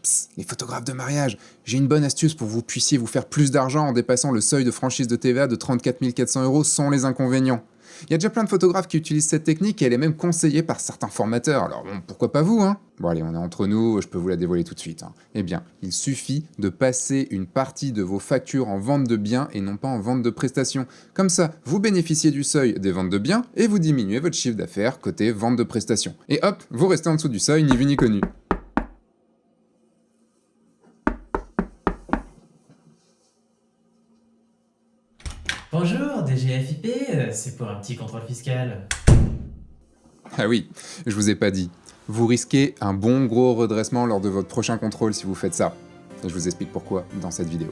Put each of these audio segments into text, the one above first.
Psst, les photographes de mariage, j'ai une bonne astuce pour que vous puissiez vous faire plus d'argent en dépassant le seuil de franchise de TVA de 34 400 € sans les inconvénients. Il y a déjà plein de photographes qui utilisent cette technique et elle est même conseillée par certains formateurs, alors bon, pourquoi pas vous, hein? Bon allez, on est entre nous, je peux vous la dévoiler tout de suite, hein. Eh bien, il suffit de passer une partie de vos factures en vente de biens et non pas en vente de prestations. Comme ça, vous bénéficiez du seuil des ventes de biens et vous diminuez votre chiffre d'affaires côté vente de prestations. Et hop, vous restez en dessous du seuil, ni vu ni connu. Bonjour, DGFIP, c'est pour un petit contrôle fiscal. Ah oui, je vous ai pas dit. Vous risquez un bon gros redressement lors de votre prochain contrôle si vous faites ça. Et je vous explique pourquoi dans cette vidéo.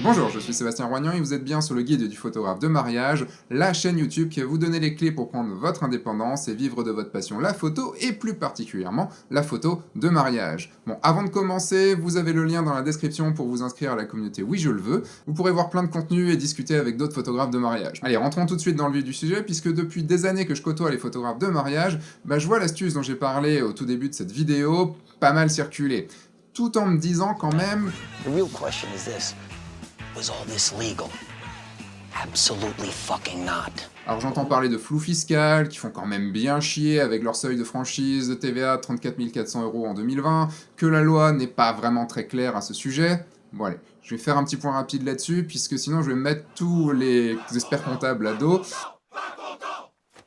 Bonjour, je suis Sébastien Roignan et vous êtes bien sur le guide du photographe de mariage, la chaîne YouTube qui va vous donner les clés pour prendre votre indépendance et vivre de votre passion, la photo, et plus particulièrement la photo de mariage. Bon, avant de commencer, vous avez le lien dans la description pour vous inscrire à la communauté Oui Je le veux. Vous pourrez voir plein de contenus et discuter avec d'autres photographes de mariage. Allez, rentrons tout de suite dans le vif du sujet, puisque depuis des années que je côtoie les photographes de mariage, je vois l'astuce dont j'ai parlé au tout début de cette vidéo pas mal circuler. Tout en me disant quand même... The real question is this. Was all this legal? Absolutely fucking not. Alors j'entends parler de flou fiscal, qui font quand même bien chier avec leur seuil de franchise de TVA 34 400 € en 2020, que la loi n'est pas vraiment très claire à ce sujet. Bon allez, je vais faire un petit point rapide là-dessus, puisque sinon je vais mettre tous les experts comptables à dos.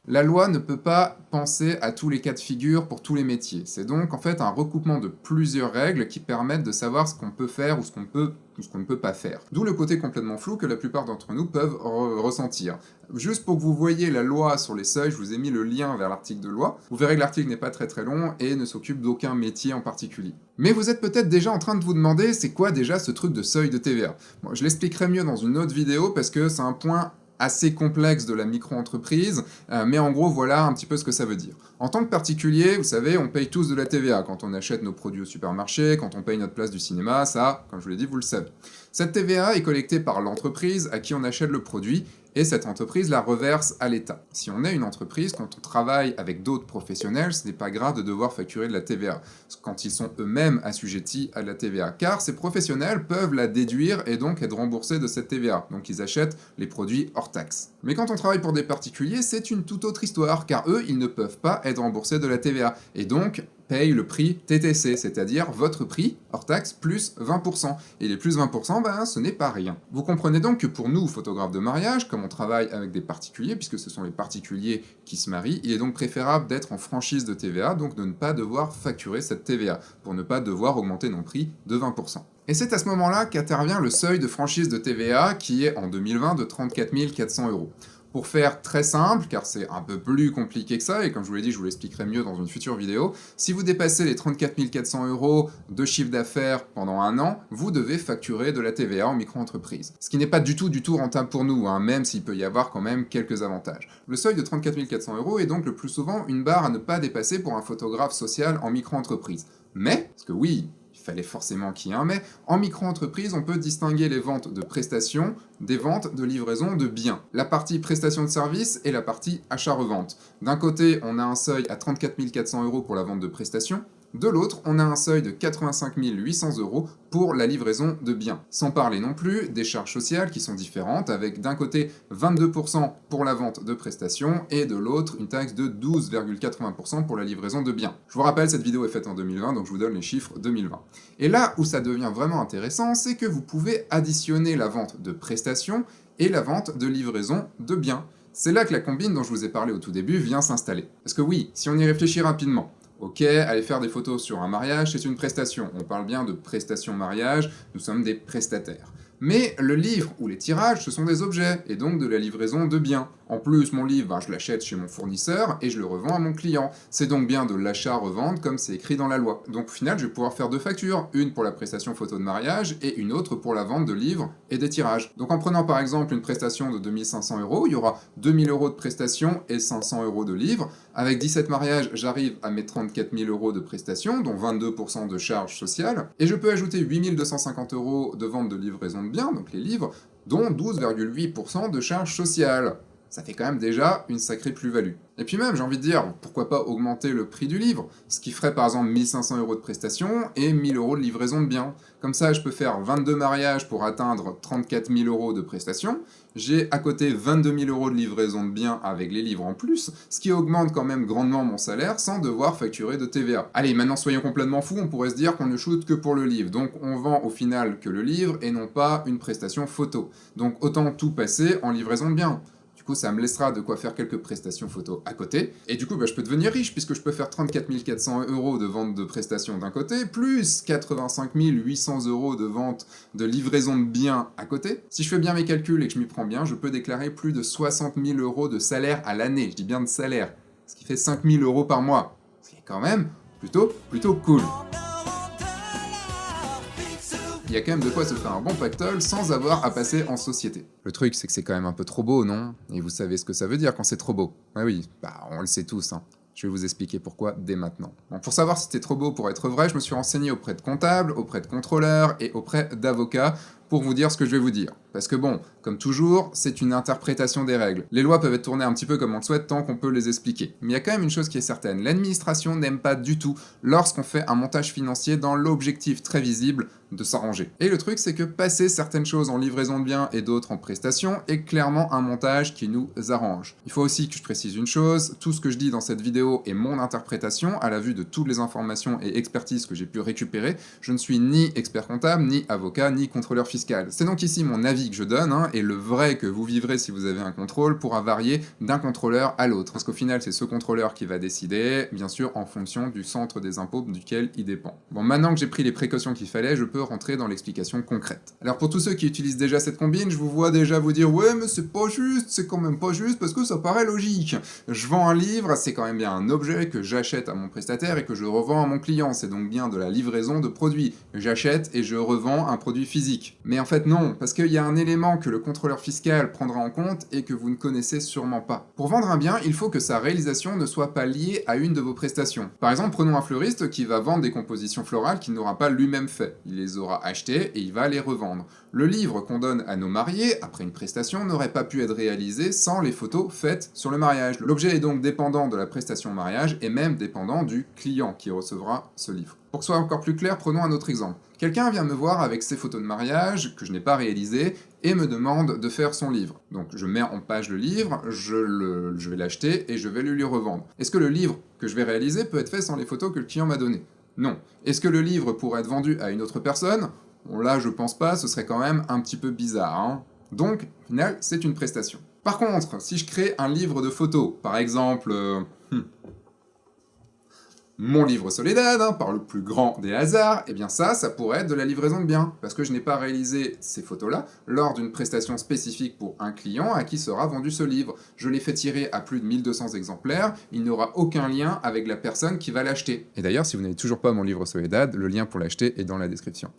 La loi ne peut pas penser à tous les cas de figure pour tous les métiers. C'est donc en fait un recoupement de plusieurs règles qui permettent de savoir ce qu'on peut faire ou ce qu'on ne peut pas faire. D'où le côté complètement flou que la plupart d'entre nous peuvent ressentir. Juste pour que vous voyez la loi sur les seuils, je vous ai mis le lien vers l'article de loi. Vous verrez que l'article n'est pas très long et ne s'occupe d'aucun métier en particulier. Mais vous êtes peut-être déjà en train de vous demander c'est quoi déjà ce truc de seuil de TVA. Bon, je l'expliquerai mieux dans une autre vidéo parce que c'est un point assez complexe de la micro-entreprise, mais en gros, voilà un petit peu ce que ça veut dire. En tant que particulier, vous savez, on paye tous de la TVA quand on achète nos produits au supermarché, quand on paye notre place du cinéma, ça, comme je vous l'ai dit, vous le savez. Cette TVA est collectée par l'entreprise à qui on achète le produit, et cette entreprise la reverse à l'État. Si on est une entreprise, quand on travaille avec d'autres professionnels, ce n'est pas grave de devoir facturer de la TVA, quand ils sont eux-mêmes assujettis à la TVA, car ces professionnels peuvent la déduire et donc être remboursés de cette TVA, donc ils achètent les produits hors taxe. Mais quand on travaille pour des particuliers, c'est une toute autre histoire, car eux, ils ne peuvent pas être remboursés de la TVA, et donc paye le prix TTC, c'est-à-dire votre prix, hors taxe, plus 20%. Et les plus 20%, ce n'est pas rien. Vous comprenez donc que pour nous, photographes de mariage, comme on travaille avec des particuliers, puisque ce sont les particuliers qui se marient, il est donc préférable d'être en franchise de TVA, donc de ne pas devoir facturer cette TVA, pour ne pas devoir augmenter nos prix de 20%. Et c'est à ce moment-là qu'intervient le seuil de franchise de TVA, qui est en 2020 de 34 400 €. Pour faire très simple, car c'est un peu plus compliqué que ça, et comme je vous l'ai dit, je vous l'expliquerai mieux dans une future vidéo, si vous dépassez les 34 400 € de chiffre d'affaires pendant un an, vous devez facturer de la TVA en micro-entreprise. Ce qui n'est pas du tout rentable pour nous, même s'il peut y avoir quand même quelques avantages. Le seuil de 34 400 € est donc le plus souvent une barre à ne pas dépasser pour un photographe social en micro-entreprise. Mais, parce que oui, il fallait forcément qu'il y ait un mais, en micro-entreprise, on peut distinguer les ventes de prestations des ventes de livraison de biens. La partie prestation de services et la partie achat-revente. D'un côté, on a un seuil à 34 400 € pour la vente de prestations, de l'autre, on a un seuil de 85 800 € pour la livraison de biens. Sans parler non plus des charges sociales qui sont différentes, avec d'un côté 22% pour la vente de prestations et de l'autre une taxe de 12,80% pour la livraison de biens. Je vous rappelle, cette vidéo est faite en 2020, donc je vous donne les chiffres 2020. Et là où ça devient vraiment intéressant, c'est que vous pouvez additionner la vente de prestations et la vente de livraison de biens. C'est là que la combine dont je vous ai parlé au tout début vient s'installer. Parce que oui, si on y réfléchit rapidement, ok, aller faire des photos sur un mariage, c'est une prestation. On parle bien de prestation mariage, nous sommes des prestataires. Mais le livre ou les tirages, ce sont des objets, et donc de la livraison de biens. En plus, mon livre, je l'achète chez mon fournisseur et je le revends à mon client. C'est donc bien de l'achat-revente comme c'est écrit dans la loi. Donc au final, je vais pouvoir faire deux factures, une pour la prestation photo de mariage et une autre pour la vente de livres et des tirages. Donc en prenant par exemple une prestation de 2500 €, il y aura 2000 € de prestation et 500 € de livres. Avec 17 mariages, j'arrive à mes 34 000 € de prestations, dont 22% de charges sociales, et je peux ajouter 8250 € de vente de livraison de biens, donc les livres, dont 12,8% de charges sociales. Ça fait quand même déjà une sacrée plus-value. Et puis même, j'ai envie de dire, pourquoi pas augmenter le prix du livre, ce qui ferait par exemple 1500 € de prestation et 1000 € de livraison de biens. Comme ça, je peux faire 22 mariages pour atteindre 34 000 € de prestation, j'ai à côté 22 000 € de livraison de biens avec les livres en plus, ce qui augmente quand même grandement mon salaire sans devoir facturer de TVA. Allez, maintenant soyons complètement fous, on pourrait se dire qu'on ne shoot que pour le livre, donc on vend au final que le livre et non pas une prestation photo. Donc autant tout passer en livraison de biens. Du coup, ça me laissera de quoi faire quelques prestations photos à côté. Et du coup, je peux devenir riche, puisque je peux faire 34 400 € de vente de prestations d'un côté, plus 85 800 € de vente de livraison de biens à côté. Si je fais bien mes calculs et que je m'y prends bien, je peux déclarer plus de 60 000 € de salaire à l'année. Je dis bien de salaire. Ce qui fait 5 000 € par mois. Ce qui est quand même plutôt cool. Il y a quand même de quoi se faire un bon pactole sans avoir à passer en société. Le truc, c'est que c'est quand même un peu trop beau, non? Et vous savez ce que ça veut dire quand c'est trop beau. Ah oui, on le sait tous, hein. Je vais vous expliquer pourquoi dès maintenant. Bon, pour savoir si c'était trop beau pour être vrai, je me suis renseigné auprès de comptables, auprès de contrôleurs et auprès d'avocats pour vous dire ce que je vais vous dire. Parce que bon, comme toujours, c'est une interprétation des règles. Les lois peuvent être tournées un petit peu comme on le souhaite tant qu'on peut les expliquer. Mais il y a quand même une chose qui est certaine, l'administration n'aime pas du tout lorsqu'on fait un montage financier dans l'objectif très visible de s'arranger. Et le truc, c'est que passer certaines choses en livraison de biens et d'autres en prestation est clairement un montage qui nous arrange. Il faut aussi que je précise une chose, tout ce que je dis dans cette vidéo est mon interprétation, à la vue de toutes les informations et expertises que j'ai pu récupérer. Je ne suis ni expert comptable, ni avocat, ni contrôleur fiscal. C'est donc ici mon avis que je donne, et le vrai que vous vivrez si vous avez un contrôle pourra varier d'un contrôleur à l'autre. Parce qu'au final, c'est ce contrôleur qui va décider, bien sûr en fonction du centre des impôts duquel il dépend. Bon, maintenant que j'ai pris les précautions qu'il fallait, je peux rentrer dans l'explication concrète. Alors pour tous ceux qui utilisent déjà cette combine, je vous vois déjà vous dire « Ouais, mais c'est pas juste, c'est quand même pas juste parce que ça paraît logique. Je vends un livre, c'est quand même bien un objet que j'achète à mon prestataire et que je revends à mon client. C'est donc bien de la livraison de produits. J'achète et je revends un produit physique. » Mais en fait non, parce qu'il y a un élément que le contrôleur fiscal prendra en compte et que vous ne connaissez sûrement pas. Pour vendre un bien, il faut que sa réalisation ne soit pas liée à une de vos prestations. Par exemple, prenons un fleuriste qui va vendre des compositions florales qu'il n'aura pas lui-même fait. Il les aura achetées et il va les revendre. Le livre qu'on donne à nos mariés, après une prestation, n'aurait pas pu être réalisé sans les photos faites sur le mariage. L'objet est donc dépendant de la prestation mariage et même dépendant du client qui recevra ce livre. Pour que ce soit encore plus clair, prenons un autre exemple. Quelqu'un vient me voir avec ses photos de mariage, que je n'ai pas réalisées, et me demande de faire son livre. Donc je mets en page le livre, je vais l'acheter et je vais le lui revendre. Est-ce que le livre que je vais réaliser peut être fait sans les photos que le client m'a données? Non. Est-ce que le livre pourrait être vendu à une autre personne? Bon, là, je pense pas, ce serait quand même un petit peu bizarre, hein. Donc, au final, c'est une prestation. Par contre, si je crée un livre de photos, par exemple... mon livre Soledad, par le plus grand des hasards, eh bien ça pourrait être de la livraison de biens, parce que je n'ai pas réalisé ces photos-là lors d'une prestation spécifique pour un client à qui sera vendu ce livre. Je l'ai fait tirer à plus de 1200 exemplaires, il n'aura aucun lien avec la personne qui va l'acheter. Et d'ailleurs, si vous n'avez toujours pas mon livre Soledad, le lien pour l'acheter est dans la description.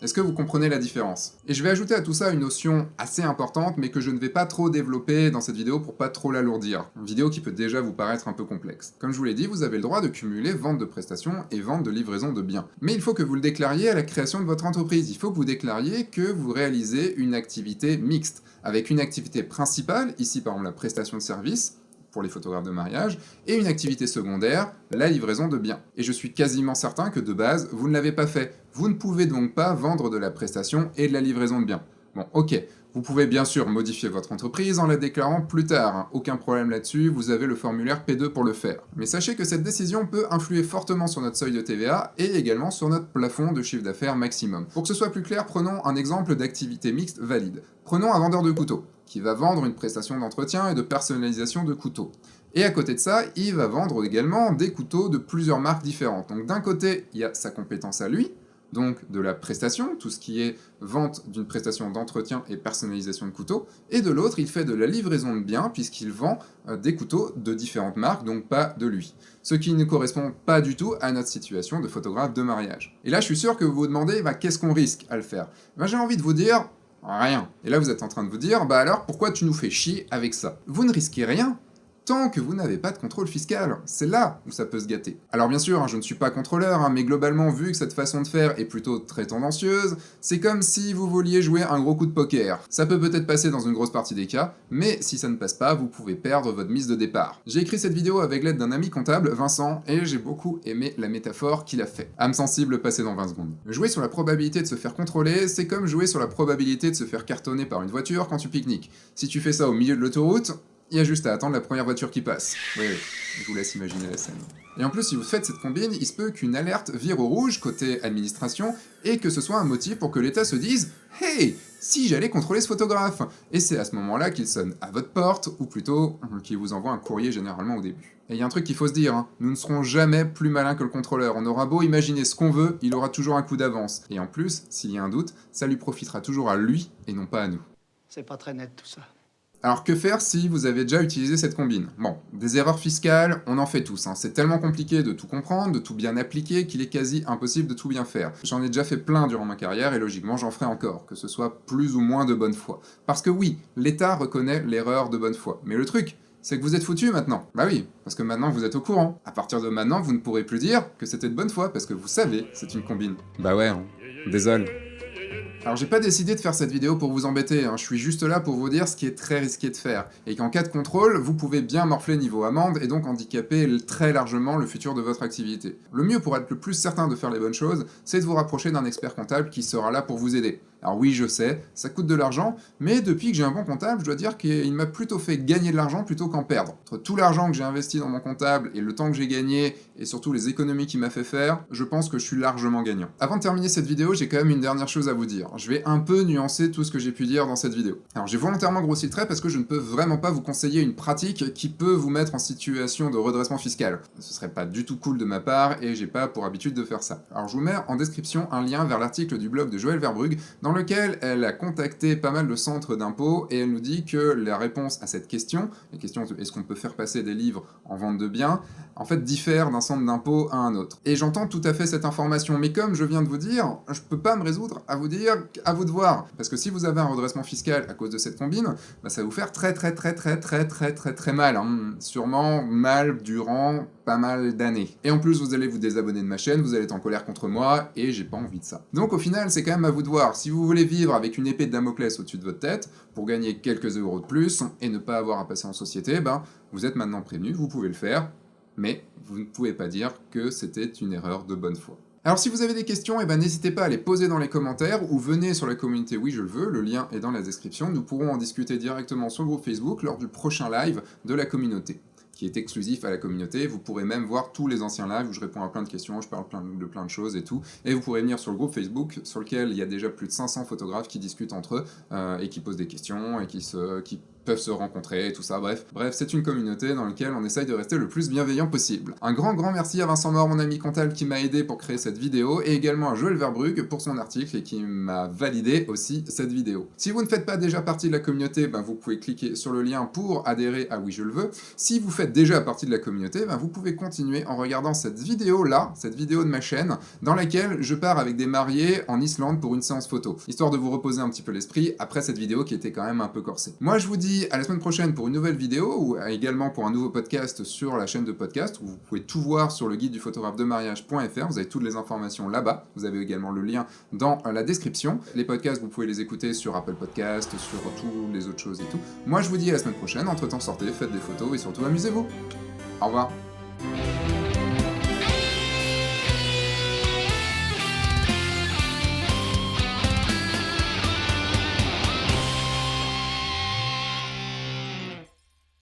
Est-ce que vous comprenez la différence? Et je vais ajouter à tout ça une notion assez importante, mais que je ne vais pas trop développer dans cette vidéo pour pas trop l'alourdir. Une vidéo qui peut déjà vous paraître un peu complexe. Comme je vous l'ai dit, vous avez le droit de cumuler vente de prestations et vente de livraison de biens. Mais il faut que vous le déclariez à la création de votre entreprise. Il faut que vous déclariez que vous réalisez une activité mixte, avec une activité principale, ici par exemple la prestation de service, pour les photographes de mariage, et une activité secondaire, la livraison de biens. Et je suis quasiment certain que de base, vous ne l'avez pas fait. Vous ne pouvez donc pas vendre de la prestation et de la livraison de biens. Bon, ok, vous pouvez bien sûr modifier votre entreprise en la déclarant plus tard, hein. Aucun problème là-dessus, vous avez le formulaire P2 pour le faire. Mais sachez que cette décision peut influer fortement sur notre seuil de TVA et également sur notre plafond de chiffre d'affaires maximum. Pour que ce soit plus clair, prenons un exemple d'activité mixte valide. Prenons un vendeur de couteaux, qui va vendre une prestation d'entretien et de personnalisation de couteaux. Et à côté de ça, il va vendre également des couteaux de plusieurs marques différentes. Donc d'un côté, il y a sa compétence à lui, donc de la prestation, tout ce qui est vente d'une prestation d'entretien et personnalisation de couteaux, et de l'autre, il fait de la livraison de biens, puisqu'il vend des couteaux de différentes marques, donc pas de lui. Ce qui ne correspond pas du tout à notre situation de photographe de mariage. Et là, je suis sûr que vous vous demandez, qu'est-ce qu'on risque à le faire? J'ai envie de vous dire, rien. Et là, vous êtes en train de vous dire, alors, pourquoi tu nous fais chier avec ça? Vous ne risquez rien, tant que vous n'avez pas de contrôle fiscal. C'est là où ça peut se gâter. Alors bien sûr, je ne suis pas contrôleur, mais globalement, vu que cette façon de faire est plutôt très tendancieuse, c'est comme si vous vouliez jouer un gros coup de poker. Ça peut peut-être passer dans une grosse partie des cas, mais si ça ne passe pas, vous pouvez perdre votre mise de départ. J'ai écrit cette vidéo avec l'aide d'un ami comptable, Vincent, et j'ai beaucoup aimé la métaphore qu'il a fait. Âme sensible passée dans 20 secondes. Jouer sur la probabilité de se faire contrôler, c'est comme jouer sur la probabilité de se faire cartonner par une voiture quand tu pique-niques. Si tu fais ça au milieu de l'autoroute, il y a juste à attendre la première voiture qui passe. Oui, je vous laisse imaginer la scène. Et en plus, si vous faites cette combine, il se peut qu'une alerte vire au rouge côté administration, et que ce soit un motif pour que l'État se dise « Hey, si j'allais contrôler ce photographe !» Et c'est à ce moment-là qu'il sonne à votre porte, ou plutôt qu'il vous envoie un courrier généralement au début. Et il y a un truc qu'il faut se dire, nous ne serons jamais plus malins que le contrôleur. On aura beau imaginer ce qu'on veut, il aura toujours un coup d'avance. Et en plus, s'il y a un doute, ça lui profitera toujours à lui, et non pas à nous. C'est pas très net tout ça. Alors que faire si vous avez déjà utilisé cette combine? Bon, des erreurs fiscales, on en fait tous, c'est tellement compliqué de tout comprendre, de tout bien appliquer, qu'il est quasi impossible de tout bien faire. J'en ai déjà fait plein durant ma carrière, et logiquement j'en ferai encore, que ce soit plus ou moins de bonne foi. Parce que oui, l'État reconnaît l'erreur de bonne foi, mais le truc, c'est que vous êtes foutu maintenant. Bah oui, parce que maintenant vous êtes au courant. À partir de maintenant, vous ne pourrez plus dire que c'était de bonne foi, parce que vous savez, c'est une combine. Bah ouais, désolé. Alors j'ai pas décidé de faire cette vidéo pour vous embêter, je suis juste là pour vous dire ce qui est très risqué de faire, et qu'en cas de contrôle, vous pouvez bien morfler niveau amende, et donc handicaper très largement le futur de votre activité. Le mieux pour être le plus certain de faire les bonnes choses, c'est de vous rapprocher d'un expert comptable qui sera là pour vous aider. Alors oui, je sais, ça coûte de l'argent, mais depuis que j'ai un bon comptable, je dois dire qu'il m'a plutôt fait gagner de l'argent plutôt qu'en perdre. Entre tout l'argent que j'ai investi dans mon comptable et le temps que j'ai gagné, et surtout les économies qu'il m'a fait faire, je pense que je suis largement gagnant. Avant de terminer cette vidéo, j'ai quand même une dernière chose à vous dire. Je vais un peu nuancer tout ce que j'ai pu dire dans cette vidéo. Alors j'ai volontairement grossi le trait parce que je ne peux vraiment pas vous conseiller une pratique qui peut vous mettre en situation de redressement fiscal. Ce serait pas du tout cool de ma part, et j'ai pas pour habitude de faire ça. Alors je vous mets en description un lien vers l'article du blog de Joëlle Verbrugge, dans lequel elle a contacté pas mal de centres d'impôts, et elle nous dit que la réponse à cette question, la question de est-ce qu'on peut faire passer des livres en vente de biens, en fait diffère d'un centre d'impôt à un autre. Et j'entends tout à fait cette information, mais comme je viens de vous dire, je peux pas me résoudre à vous dire à vous de voir. Parce que si vous avez un redressement fiscal à cause de cette combine, bah ça va vous faire très mal. Sûrement mal durant pas mal d'années. Et en plus, vous allez vous désabonner de ma chaîne, vous allez être en colère contre moi, et j'ai pas envie de ça. Donc au final, c'est quand même à vous de voir. Si vous voulez vivre avec une épée de Damoclès au-dessus de votre tête, pour gagner quelques euros de plus, et ne pas avoir à passer en société, ben, vous êtes maintenant prévenu, vous pouvez le faire, mais vous ne pouvez pas dire que c'était une erreur de bonne foi. Alors si vous avez des questions, n'hésitez pas à les poser dans les commentaires, ou venez sur la communauté Oui Je le veux, le lien est dans la description, nous pourrons en discuter directement sur le groupe Facebook lors du prochain live de la communauté, qui est exclusif à la communauté. Vous pourrez même voir tous les anciens lives où je réponds à plein de questions, je parle de plein de choses et tout, et vous pourrez venir sur le groupe Facebook, sur lequel il y a déjà plus de 500 photographes qui discutent entre eux, et qui posent des questions, et qui peuvent se rencontrer et tout ça, bref, c'est une communauté dans laquelle on essaye de rester le plus bienveillant possible. Un grand merci à Vincent Mort, mon ami comptable, qui m'a aidé pour créer cette vidéo, et également à Joëlle Verbrugge pour son article et qui m'a validé aussi cette vidéo. Si vous ne faites pas déjà partie de la communauté, vous pouvez cliquer sur le lien pour adhérer à Oui Je le veux. Si vous faites déjà partie de la communauté, vous pouvez continuer en regardant cette vidéo-là, cette vidéo de ma chaîne, dans laquelle je pars avec des mariés en Islande pour une séance photo, histoire de vous reposer un petit peu l'esprit après cette vidéo qui était quand même un peu corsée. Moi je vous dis à la semaine prochaine pour une nouvelle vidéo, ou également pour un nouveau podcast sur la chaîne de podcast, où vous pouvez tout voir sur le guide du photographe de mariage.fr, vous avez toutes les informations là-bas, vous avez également le lien dans la description. Les podcasts, vous pouvez les écouter sur Apple Podcast, sur toutes les autres choses et tout. Moi je vous dis à la semaine prochaine, entre temps sortez, faites des photos et surtout amusez-vous. Au revoir.